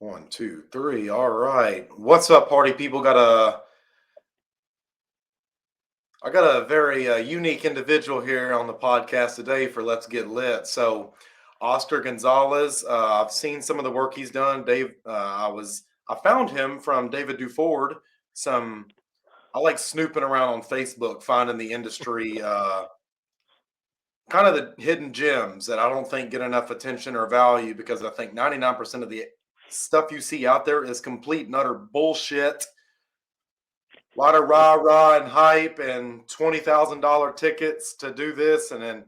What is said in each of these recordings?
One, two, three. All right. What's up, party people? I got a very unique individual here on the podcast today for Let's Get Lit. So, Oscar Gonzalez. I've seen some of the work he's done. Dave. I found him from David Duford. Some I like snooping around on Facebook, finding the industry. Kind of the hidden gems that I don't think get enough attention or value because I think 99% of the stuff you see out there is complete and utter bullshit. A lot of rah rah and hype and $20,000 tickets to do this, and then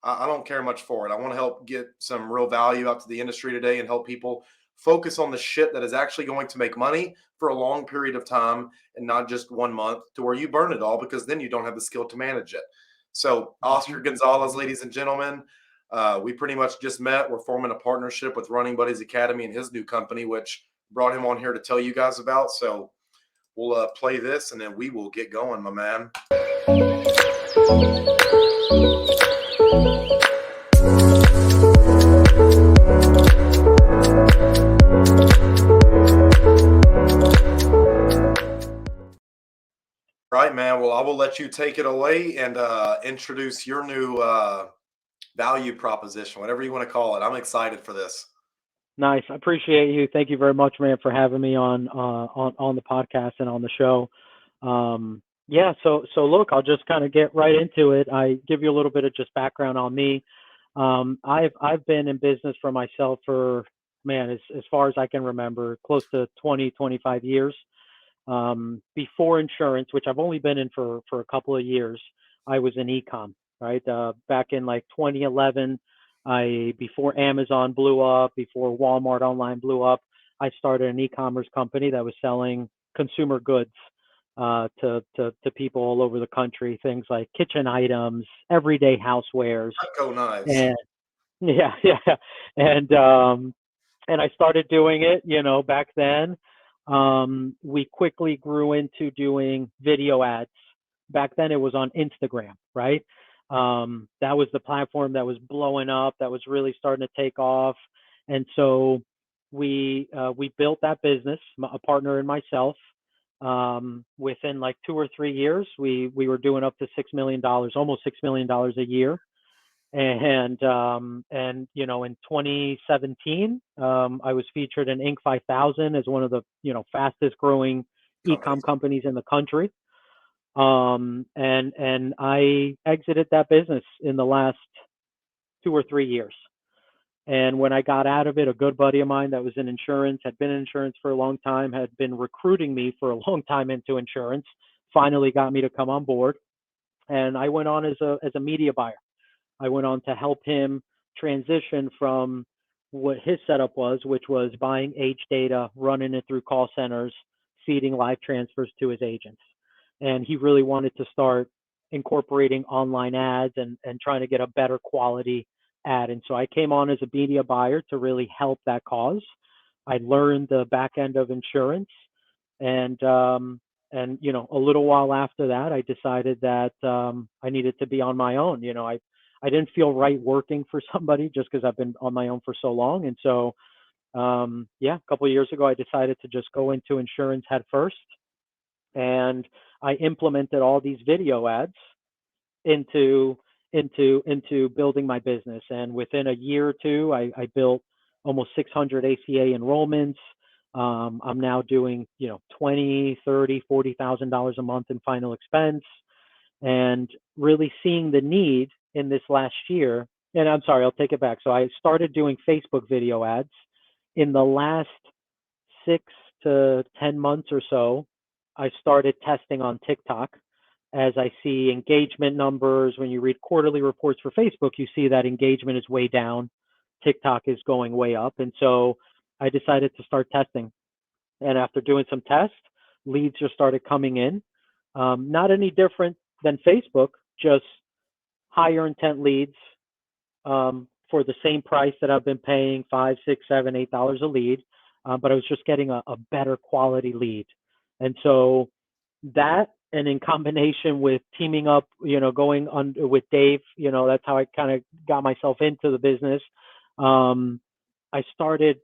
I don't care much for it. I want to help get some real value out to the industry today and help people focus on the shit that is actually going to make money for a long period of time and not just 1 month to where you burn it all because then you don't have the skill to manage it. So, Oscar Mhm. Gonzalez, ladies and gentlemen, we pretty much just met. We're forming a partnership with Running Buddies Academy and his new company, which brought him on here to tell you guys about. So, we'll play this and then we will get going, my man. Right, man. Well, I will let you take it away and introduce your new value proposition, whatever you want to call it. I'm excited for this. Nice. I appreciate you. Thank you very much, man, for having me on the podcast and on the show. Yeah. So look, I'll just kind of get right into it. I give you a little bit of just background on me. I've been in business for myself for man as far as I can remember, close to 20 25 years. Before insurance, which I've only been in for a couple of years, I was in ecom, right? Back in like 2011, I before Amazon blew up, before Walmart online blew up, I started an e-commerce company that was selling consumer goods to people all over the country, things like kitchen items, everyday housewares, Go knives. and yeah, yeah, and and I started doing it, back then. We quickly grew into doing video ads. Back then, it was on Instagram, right? That was the platform that was blowing up, that was really starting to take off, and so we built that business, a partner and myself. Within like 2 or 3 years, we were doing up to $6 million, almost $6 million a year, and in 2017, I was featured in Inc. 5000 as one of the fastest growing Companies. e-com companies in the country. And I exited that business in the last 2 or 3 years. And when I got out of it, a good buddy of mine that was in insurance, had been in insurance for a long time, had been recruiting me for a long time into insurance, finally got me to come on board. And I went on as a media buyer. I went on to help him transition from what his setup was, which was buying age data, running it through call centers, feeding live transfers to his agents. And he really wanted to start incorporating online ads and trying to get a better quality ad. And so I came on as a media buyer to really help that cause. I learned the back end of insurance, and a little while after that, I decided that I needed to be on my own. I didn't feel right working for somebody just because I've been on my own for so long. And so, yeah, a couple of years ago, I decided to just go into insurance head first, and I implemented all these video ads into into building my business. And within a year or two, I built almost 600 ACA enrollments. I'm now doing 20, 30, $40,000 a month in final expense, and really seeing the need in this last year. And I'm sorry, I'll take it back. So I started doing Facebook video ads in the last 6 to 10 months or so. I started testing on TikTok as I see engagement numbers. When you read quarterly reports for Facebook, you see that engagement is way down. TikTok is going way up. And so I decided to start testing. And after doing some tests, leads just started coming in. Not any different than Facebook, just higher intent leads, for the same price that I've been paying, five, six, $7, $8 a lead. But I was just getting a better quality lead. And so that, and in combination with teaming up, going on with Dave, that's how I kind of got myself into the business. I started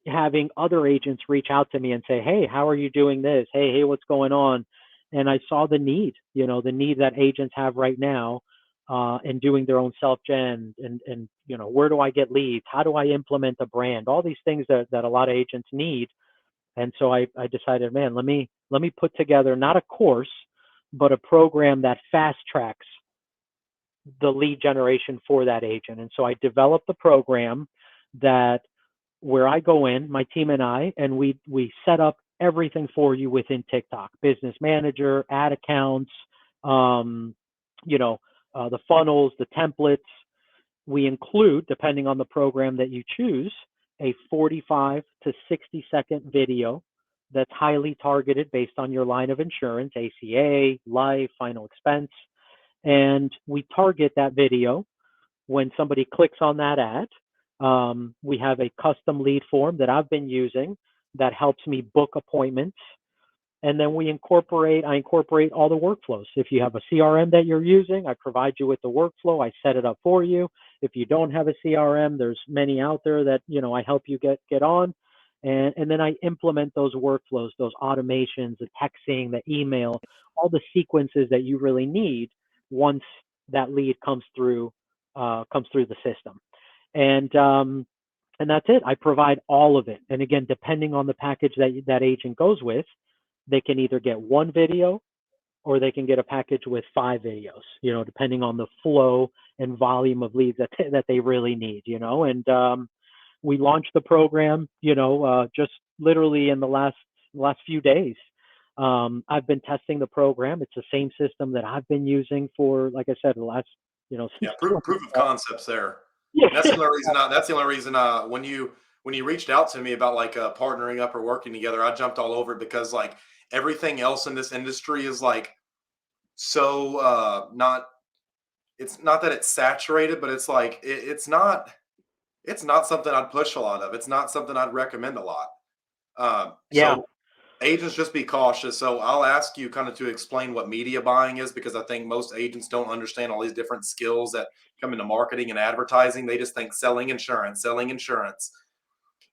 having other agents reach out to me and say, hey, how are you doing this? Hey, what's going on? And I saw the need, the need that agents have right now, in doing their own self gen, and where do I get leads? How do I implement a brand? All these things that a lot of agents need. And so I decided, man, let me put together not a course, but a program that fast tracks the lead generation for that agent. And so I developed the program that where I go in, my team and I, and we set up everything for you within TikTok, business manager, ad accounts, um, the funnels, the templates. We include, depending on the program that you choose, a 45 to 60-second video that's highly targeted based on your line of insurance, ACA, life, final expense. And we target that video when somebody clicks on that ad. We have a custom lead form that I've been using that helps me book appointments. And then I incorporate all the workflows. If you have a CRM that you're using, I provide you with the workflow. I set it up for you. If you don't have a CRM, there's many out there that, I help you get on. And then I implement those workflows, those automations, the texting, the email, all the sequences that you really need once that lead comes through the system. And that's it. I provide all of it. And again, depending on the package that agent goes with, they can either get one video or they can get a package with 5 videos, depending on the flow and volume of leads that they really need, and we launched the program, just literally in the last few days. I've been testing the program. It's the same system that I've been using for, like I said, the last, Yeah, since proof of concepts there. yeah. And that's the only reason when you reached out to me about like partnering up or working together, I jumped all over it because like everything else in this industry is like so not it's not that it's saturated, but it's like it's not something I'd push a lot of. It's not something I'd recommend a lot. Yeah. So agents, just be cautious. So I'll ask you kind of to explain what media buying is because I think most agents don't understand all these different skills that come into marketing and advertising. They just think selling insurance, selling insurance.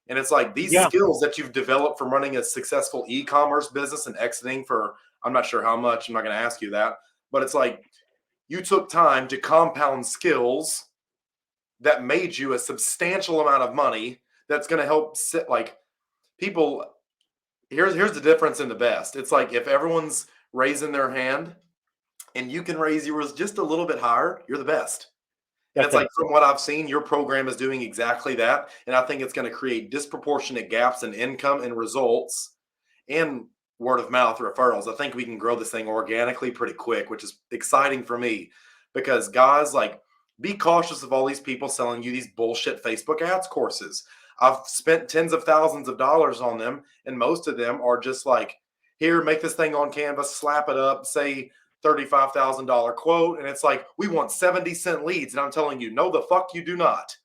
And it's like these Yeah. skills that you've developed from running a successful e-commerce business and exiting for I'm not sure how much, I'm not going to ask you that, but it's like you took time to compound skills that made you a substantial amount of money that's going to help sit like people. Here's the difference in the best. It's like if everyone's raising their hand and you can raise yours just a little bit higher, you're the best. And That's it's like it. from what I've seen, your program is doing exactly that. And I think it's going to create disproportionate gaps in income and results and word of mouth referrals. I think we can grow this thing organically pretty quick, which is exciting for me because guys, like, be cautious of all these people selling you these bullshit Facebook ads courses. I've spent tens of thousands of dollars on them, and most of them are just like, here, make this thing on Canvas, slap it up, say $35,000 quote, and it's like, we want 70-cent leads. And I'm telling you, no, the fuck you do not.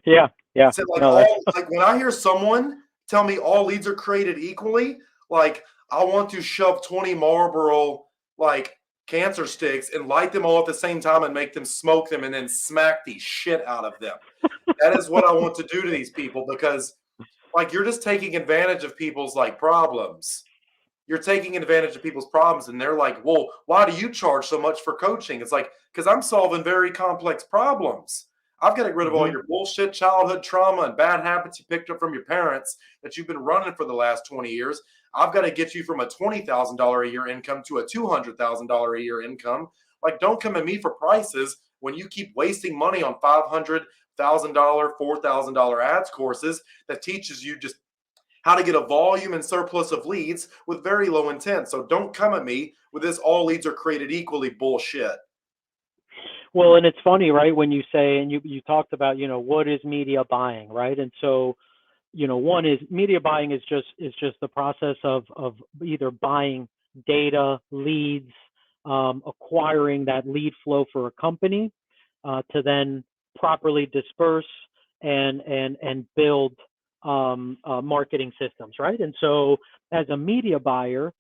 Yeah. Yeah. So like No, that's all like when I hear someone tell me all leads are created equally, like I want to shove 20 Marlboro like cancer sticks and light them all at the same time and make them smoke them and then smack the shit out of them. That is what I want to do to these people because like you're just taking advantage of people's like problems. You're taking advantage of people's problems and they're like, well, why do you charge so much for coaching? It's like, because I'm solving very complex problems. I've got to get rid of all mhm. your bullshit childhood trauma and bad habits you picked up from your parents that you've been running for the last 20 years. I've got to get you from a $20,000 a year income to a $200,000 a year income. Like, don't come at me for prices when you keep wasting money on $500,000, $4,000 ads courses that teaches you just how to get a volume and surplus of leads with very low intent. So don't come at me with this all leads are created equally bullshit. Well, and it's funny, right? When you say, and you talked about, what is media buying, right? And so, one is media buying is just the process of either buying data, leads, acquiring that lead flow for a company, to then properly disperse and build marketing systems, right? And so, as a media buyer,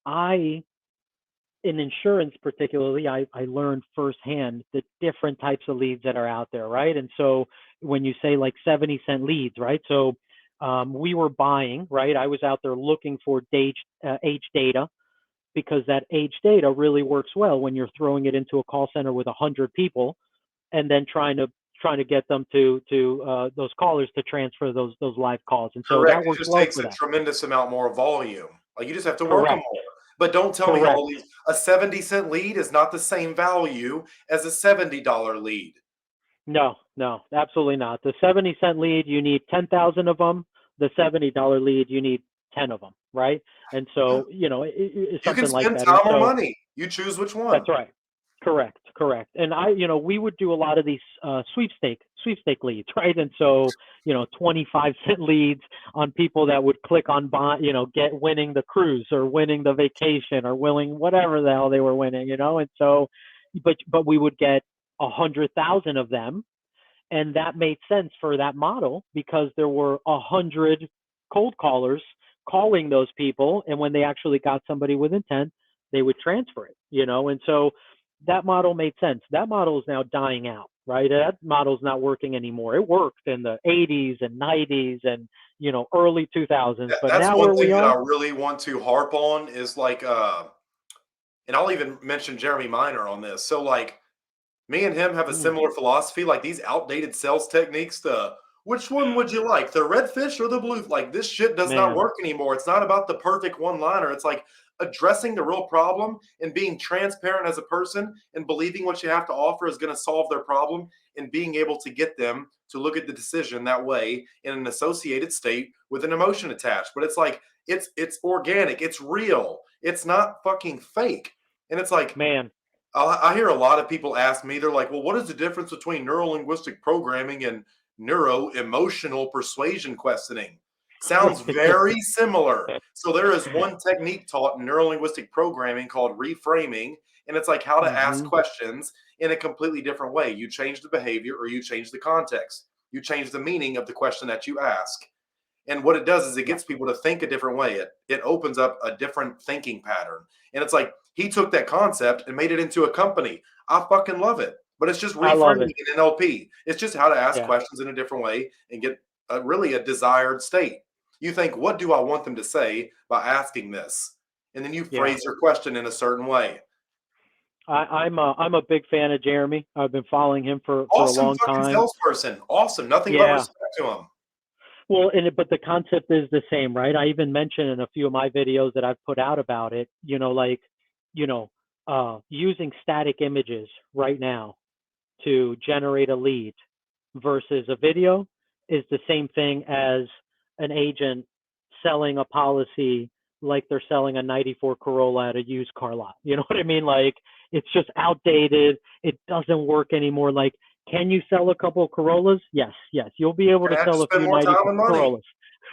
I in insurance particularly, I learned firsthand the different types of leads that are out there, right? And so when you say like 70-cent leads, right? So we were buying, right? I was out there looking for age data, because that age data really works well when you're throwing it into a call center with 100 people, and then trying to get them to those callers to transfer those live calls. And so Correct. that It works just well takes for a that. tremendous amount more volume. Like you just have to work them Correct. more. But don't tell me Correct. all these. A 70-cent lead is not the same value as a $70 lead. No, no, absolutely not. The 70-cent lead, you need 10,000 of them. The $70 lead, you need 10 of them, right? And Yeah. so, it's You can something like spend that. And time or so money. You choose which one. that's right. Correct, correct. And we would do a lot of these sweepstake leads, right? And so, 25-cent leads on people that would click on buy, get winning the cruise or winning the vacation or winning whatever the hell they were winning. And so, but we would get 100,000 of them, and that made sense for that model because there were 100 cold callers calling those people, and when they actually got somebody with intent, they would transfer it. And so that model made sense. That model is now dying out, right? That model is not working anymore. It worked in the 80s and 90s and early 2000s, but That's now one where we thing that I are. really want to harp on is like, and I'll even mention Jeremy Miner on this. So like, me and him have a Mm, similar philosophy. Like these outdated sales techniques, the which one would you like, the red fish or the blue? Like this shit does not man, work anymore. It's not about the perfect one liner. It's like addressing the real problem and being transparent as a person and believing what you have to offer is going to solve their problem and being able to get them to look at the decision that way in an associated state with an emotion attached. But it's like it's organic, it's real, it's not fucking fake. And it's like man. I hear a lot of people ask me, they're like, well, what is the difference between neuro linguistic programming and neuro emotional persuasion questioning? Sounds very similar. So, there is one technique taught in neuro linguistic programming called reframing, and it's like how to ask Hmm. questions in a completely different way. You change the behavior or you change the context, you change the meaning of the question that you ask. And what it does is it Yeah, gets people to think a different way. It opens up a different thinking pattern. And it's like he took that concept and made it into a company. I fucking love it. But it's just I love reframing it. in NLP. It's just how to ask Yeah, questions in a different way and get really a desired state. You think, what do I want them to say by asking this? And then you yeah. phrase your question in a certain way. I'm a big fan of Jeremy. I've been following him for a Awesome long fucking time. salesperson. Awesome. Nothing but Yeah. respect to him. Well, but the concept is the same, right? I even mentioned in a few of my videos that I've put out about it, like, you know, using static images right now to generate a lead versus a video is the same thing as an agent selling a policy like they're selling a 94 Corolla at a used car lot. You know what I mean? Like it's just outdated. It doesn't work anymore. Like, can you sell a couple of Corollas? Yes, yes. You'll be able to Gonna have to sell a spend few more time 94 and money. Corollas.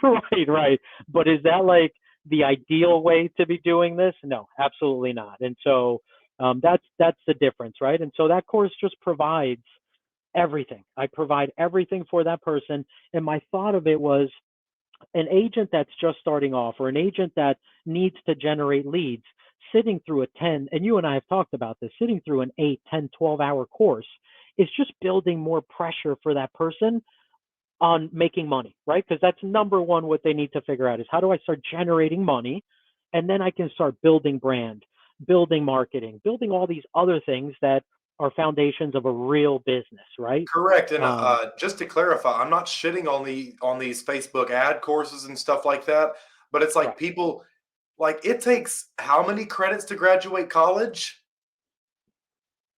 Right, right. But is that like the ideal way to be doing this? No, absolutely not. And so that's the difference, right? And so that course just provides everything. I provide everything for that person. And my thought of it was an agent that's just starting off or an agent that needs to generate leads sitting through a 10, and you and I have talked about this, sitting through an 8, 10, 12-hour course is just building more pressure for that person on making money, right? Because that's number one, what they need to figure out is how do I start generating money? And then I can start building brand, building marketing, building all these other things that are foundations of a real business, right? Correct, and, Um, just to clarify, I'm not shitting on these Facebook ad courses and stuff like that, but it's like right. people like, it takes how many credits to graduate college?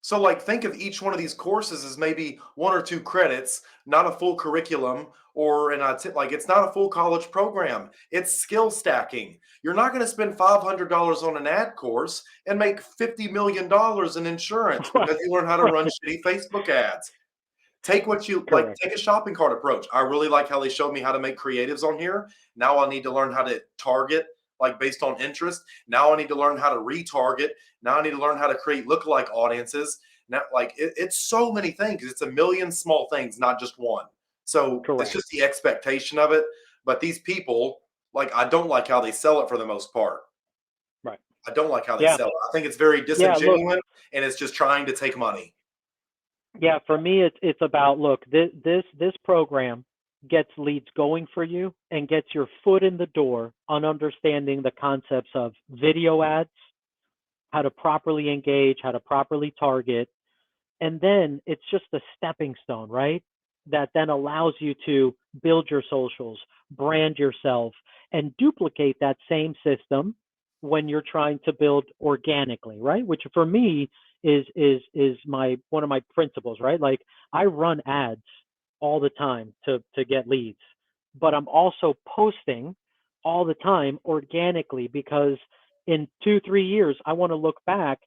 So, like, think of each one of these courses as maybe 1 or 2 credits, not a full curriculum, or like, it's not a full college program. It's skill stacking. You're not gonna spend $500 on an ad course and make $50 million in insurance because you learn how to run Right. shitty Facebook ads. Take what you like, Correct. take a shopping cart approach. I really like how they showed me how to make creatives on here. Now I need to learn how to target like based on interest. Now I need to learn how to retarget. Now I need to learn how to create lookalike audiences. Now, like it's so many things. It's a million small things, not just one. So it's Correct. just the expectation of it. But these people, like, I don't like how they sell it for the most part. Right. I don't like how they Yeah. sell it. I think it's very Yeah. Look, disingenuous and it's just trying to take money. yeah, for me, it's about, look, this program gets leads going for you and gets your foot in the door on understanding the concepts of video ads, how to properly engage, how to properly target, and then it's just a stepping stone, right? That then allows you to build your socials, brand yourself, and duplicate that same system when you're trying to build organically, right? Which for me is my one of my principles, right? Like, I run ads all the time to get leads, but I'm also posting all the time organically, because in 2 3 years I want to look back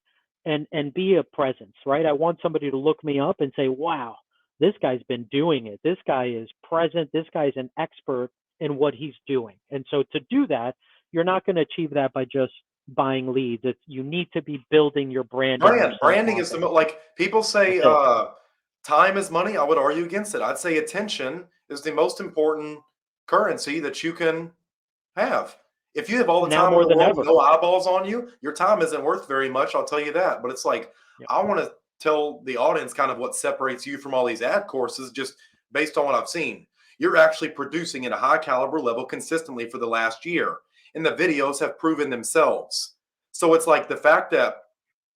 and be a presence, right? I want somebody to look me up and say, wow, this guy's been doing it. This guy is present. This guy's an expert in what he's doing. And so to do that, you're not going to achieve that by just buying leads. You need to be building your brand and yourself Branding on is there. like people That's say, it. time is money. I would argue against it. I'd say attention is the most important currency that you can have. If you have all the Now time in more the than world and ever. no eyeballs on you, your time isn't worth very much. I'll tell you that. But it's like, Yep. I want to tell the audience kind of what separates you from all these ad courses, just based on what I've seen. You're actually producing at a high caliber level consistently for the last year, and the videos have proven themselves. So it's like the fact that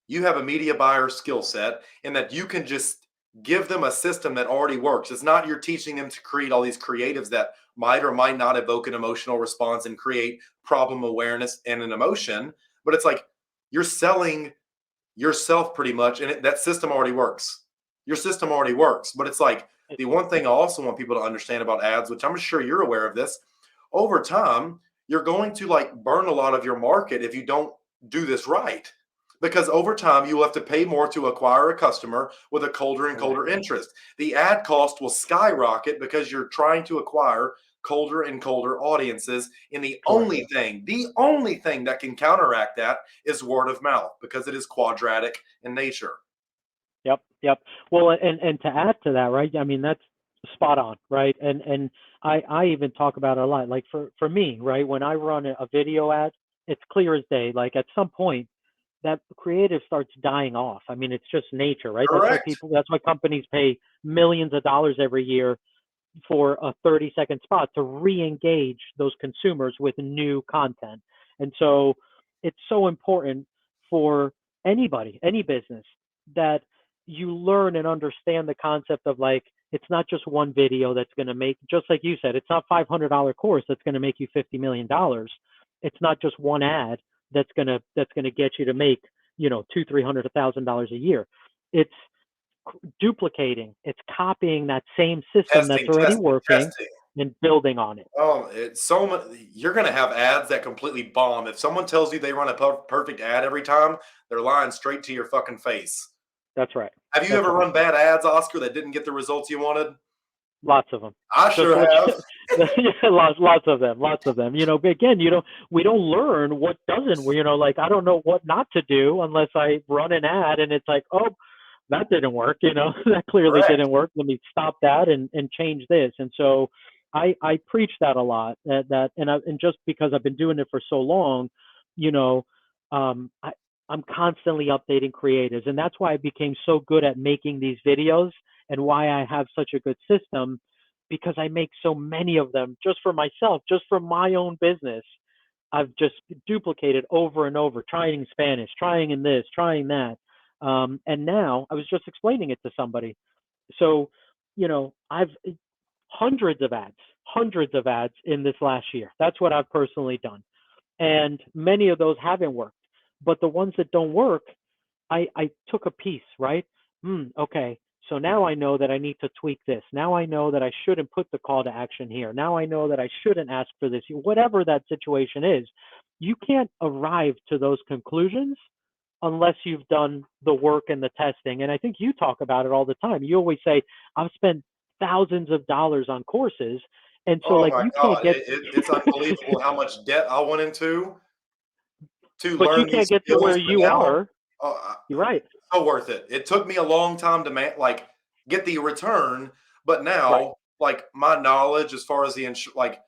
you have a media buyer skill set and that you can just give them a system that already works. It's not you're teaching them to create all these creatives that might or might not evoke an emotional response and create problem awareness and an emotion, but it's like you're selling yourself pretty much, and that system already works. Your system already works, but it's like the one thing I also want people to understand about ads, which I'm sure you're aware of this, over time, you're going to like burn a lot of your market if you don't do this right. Because over time, you will have to pay more to acquire a customer with a colder and Correct. colder interest. The ad cost will skyrocket because you're trying to acquire colder and colder audiences. And Correct. the only thing that can counteract that is word of mouth because it is quadratic in nature. Yep, yep. Well, and to add to that, right? I mean, that's spot on, right? And I even talk about it a lot. Like for me, right? When I run a video ad, it's clear as day. Like at some point, that creative starts dying off. I mean, it's just nature, right? Correct. That's why companies pay millions of dollars every year for a 30-second spot to re-engage those consumers with new content. And so it's so important for anybody, any business, that you learn and understand the concept of, like, it's not just one video that's going to make, just like you said, it's not $500 course that's going to make you $50 million. It's not just one ad that's going to get you to make, two, 300, $1,000 a year. It's duplicating, it's copying that same system that's Testing, already testing, working testing. and building on it. Oh, it's so much. You're going to have ads that completely bomb. If someone tells you they run a perfect ad every time, they're lying straight to your fucking face. That's right. Have you That's ever right. run bad ads, Oscar, that didn't get the results you wanted? Lots of them. I Just sure what have. yeah, lots of them, lots of them. Again, we don't learn what doesn't. Like, I don't know what not to do unless I run an ad and it's like, oh, that didn't work. That clearly Correct. didn't work. Let me stop that and change this. And so I preach that a lot. And just because I've been doing it for so long, you know, I I'm constantly updating creatives, and that's why I became so good at making these videos, and why I have such a good system, because I make so many of them just for myself, just for my own business. I've just duplicated over and over, trying Spanish, trying in this, trying that. And now I was just explaining it to somebody. So, I've hundreds of ads in this last year. That's what I've personally done. And many of those haven't worked. But the ones that don't work, I took a piece, right? Okay. So now I know that I need to tweak this. Now I know that I shouldn't put the call to action here. Now I know that I shouldn't ask for this. Whatever that situation is, you can't arrive to those conclusions unless you've done the work and the testing. And I think you talk about it all the time. You always say, I've spent thousands of dollars on courses. And so, Oh like, my you can't God. get, It's unbelievable how much debt I went into to but you learn can't these get to skills. where But you now, are. oh, You're right. so worth it. It took me a long time to like get the return, but Right. now like my knowledge as far as the like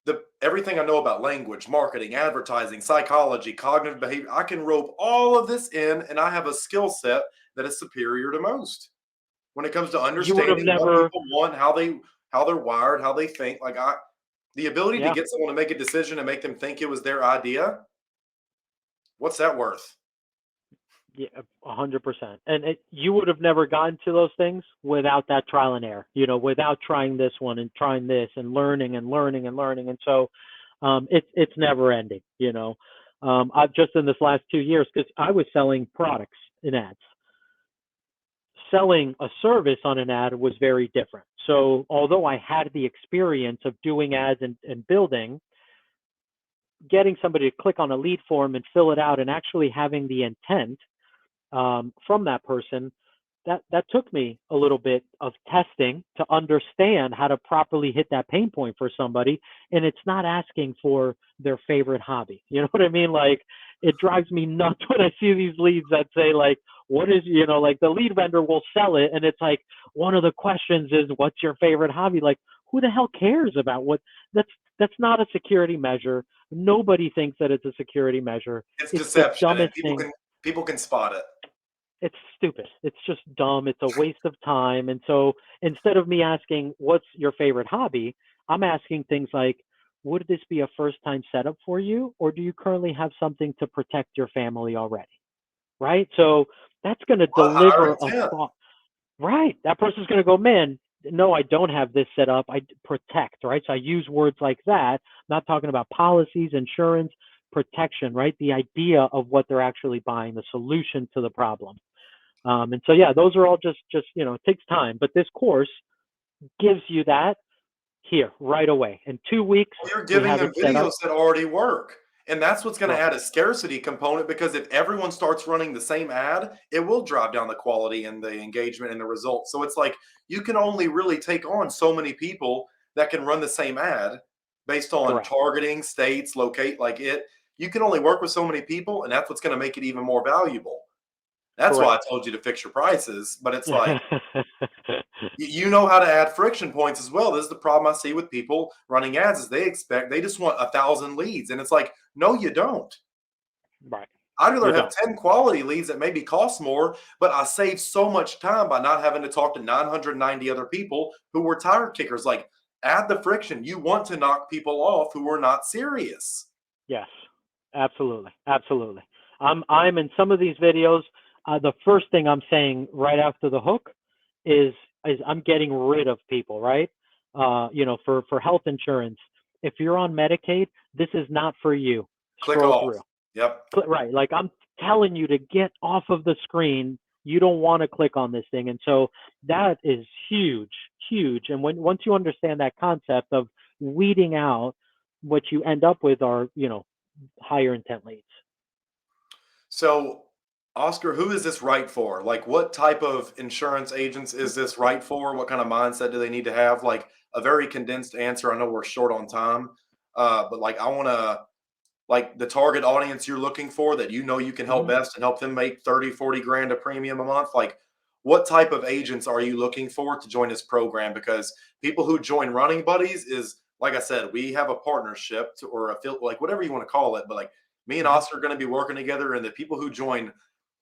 the everything I know about language, marketing, advertising, psychology, cognitive behavior, I can rope all of this in, and I have a skill set that is superior to most when it comes to You would have understanding what never, people want, how they're wired, how they think. Like the ability to yeah. get someone to make a decision and make them think it was their idea, what's that worth? Yeah, 100%. And you would have never gotten to those things without that trial and error, without trying this one and trying this and learning and learning and learning. And so it's never ending. I've just in this last 2 years, because I was selling products in ads. Selling a service on an ad was very different. So although I had the experience of doing ads and building, getting somebody to click on a lead form and fill it out and actually having the intent from that person, that took me a little bit of testing to understand how to properly hit that pain point for somebody. And it's not asking for their favorite hobby. You know what I mean? Like, it drives me nuts when I see these leads that say, like, what is, like, the lead vendor will sell it, and it's like, one of the questions is, what's your favorite hobby? Like, who the hell cares about what? That's not a security measure. Nobody thinks that it's a security measure. It's It's the deception, and dumbest thing. people can spot it. It's stupid. It's just dumb. It's a waste of time. And so instead of me asking, what's your favorite hobby? I'm asking things like, would this be a first time setup for you? Or do you currently have something to protect your family already? Right. So that's going to A lot higher deliver a intent. thought. Right. That person's going to go, man, no, I don't have this set up. I protect. Right. So I use words like that, not talking about policies, insurance, protection, right? The idea of what they're actually buying, the solution to the problem. And so, yeah, those are all just, it takes time, but this course gives you that here right away. In 2 weeks, Well, you're we giving have it them set up. videos that already work. And that's what's going to Right. add a scarcity component, because if everyone starts running the same ad, it will drive down the quality and the engagement and the results. So it's like you can only really take on so many people that can run the same ad based on Correct. targeting, states, locate, like it. You can only work with so many people, and that's what's going to make it even more valuable. That's why I Correct. told you to fix your prices. But it's like, you know how to add friction points as well. This is the problem I see with people running ads is they just want 1,000 leads. And it's like, no, you don't. Right. I'd You rather have don't. 10 quality leads that maybe cost more, but I save so much time by not having to talk to 990 other people who were tire kickers. Like, add the friction. You want to knock people off who are not serious. Yes. Absolutely. Absolutely. I'm in some of these videos. The first thing I'm saying right after the hook is I'm getting rid of people, right? For health insurance. If you're on Medicaid, this is not for you. Click Scroll off. through. Yep. Right. Like, I'm telling you to get off of the screen. You don't want to click on this thing. And so that is huge, huge. And once you understand that concept of weeding out, what you end up with are, higher intent leads. So, Oscar, who is this right for? Like, what type of insurance agents is this right for? What kind of mindset do they need to have? Like, a very condensed answer. I know we're short on time, but like, I want to, like, the target audience you're looking for that you can help Hmm. best and help them make 30, 40 grand a premium a month. Like, what type of agents are you looking for to join this program? Because people who join Running Buddies is, like I said, we have a partnership or a like whatever you want to call it, but like me and Hmm. Oscar are going to be working together. And the people who join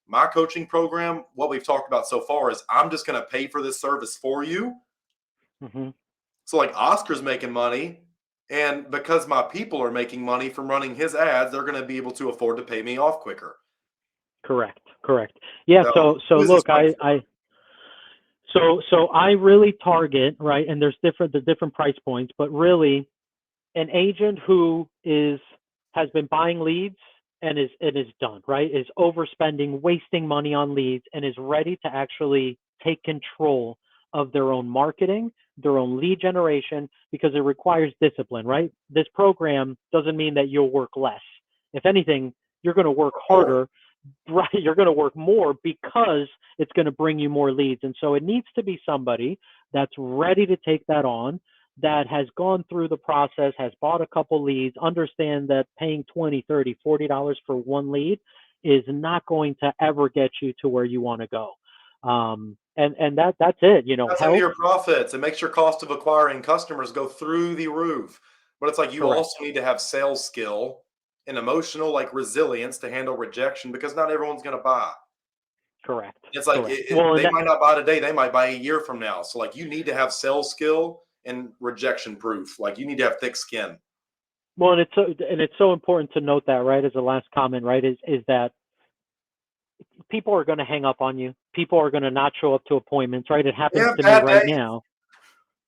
my coaching program, what we've talked about so far is I'm just going to pay for this service for you. Hmm. So like Oscar's making money, and because my people are making money from running his ads, they're going to be able to afford to pay me off quicker. Correct. Correct. Yeah. So So who is this look, right I, for? I, so I really target, right. And the different price points, but really an agent who has been buying leads and is done, right, is overspending, wasting money on leads, and is ready to actually take control of their own marketing, their own lead generation, because it requires discipline, right? This program doesn't mean that you'll work less. If anything, you're going to work More. harder. Right, you're going to work more because it's going to bring you more leads. And so it needs to be somebody that's ready to take that on, that has gone through the process, has bought a couple leads, understand that paying 20, 30, $40 for one lead is not going to ever get you to where you want to go. And that's it, Cuts into help. your profits and makes your cost of acquiring customers go through the roof. But it's like you Correct. also need to have sales skill and emotional like resilience to handle rejection because not everyone's going to buy. Correct. It's like Correct. Well, and they that, might not buy today, they might buy a year from now. So like you need to have sales skill and rejection proof. Like you need to have thick skin. well, and it's so important to note that, right? As a last comment, right, is that people are going to hang up on you. People are going to not show up to appointments, right? It They happens have to me bad right days. now.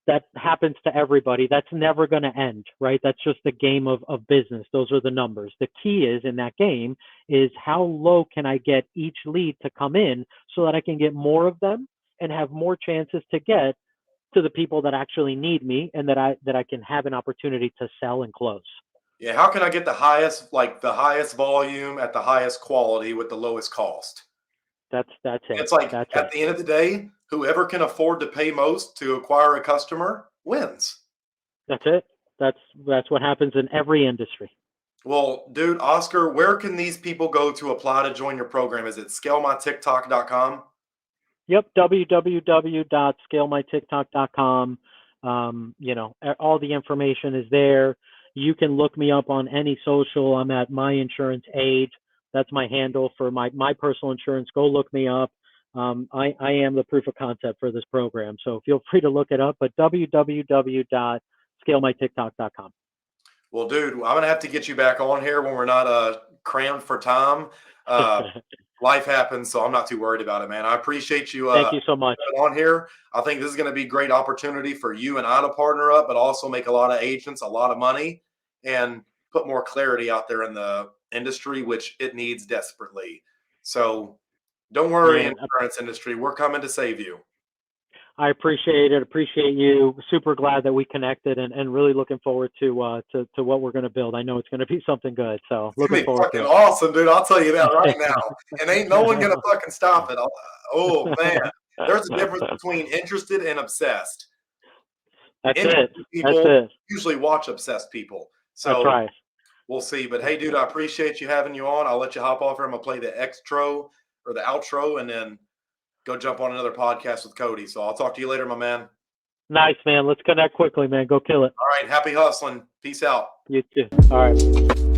That happens to everybody. That's never going to end, right? That's just a game of business. Those are the numbers. The key is in that game is how low can I get each lead to come in so that I can get more of them and have more chances to get to the people that actually need me and that I can have an opportunity to sell and close. Yeah, how can I get the highest volume at the highest quality with the lowest cost? That's it. It's like That's at it. the end of the day, whoever can afford to pay most to acquire a customer wins. That's it. That's what happens in every industry. Well, dude, Oscar, where can these people go to apply to join your program? Is it scalemytiktok.com? Yep, www.scalemytiktok.com. All the information is there. You can look me up on any social. I'm at My Insurance Aid. That's my handle for my personal insurance. Go look me up. I am the proof of concept for this program. So feel free to look it up, but www.scalemytiktok.com. Well, dude, I'm gonna have to get you back on here when we're not crammed for time. Uh, Life happens, so I'm not too worried about it, man. I appreciate you Thank you so much. coming on here. I think this is going to be a great opportunity for you and I to partner up, but also make a lot of agents a lot of money and put more clarity out there in the industry, which it needs desperately. So don't worry, Man, insurance industry, we're coming to save you. I appreciate it. Appreciate you. Super glad that we connected, and really looking forward to what we're going to build. I know it's going to be something good. So It's looking gonna be forward fucking to awesome, dude. I'll tell you that right now. And ain't no one gonna it. fucking stop it. Oh man, there's a difference between interested and obsessed. That's it. Interested That's people it. usually watch obsessed people. That's So right. we'll see. But hey, dude, I appreciate you having you on. I'll let you hop off here. I'm gonna play the extro or the outro and then go jump on another podcast with Cody. So I'll talk to you later, my man. Nice, man. Let's connect quickly, man. Go kill it. All right, happy hustling. Peace out. You too. All right.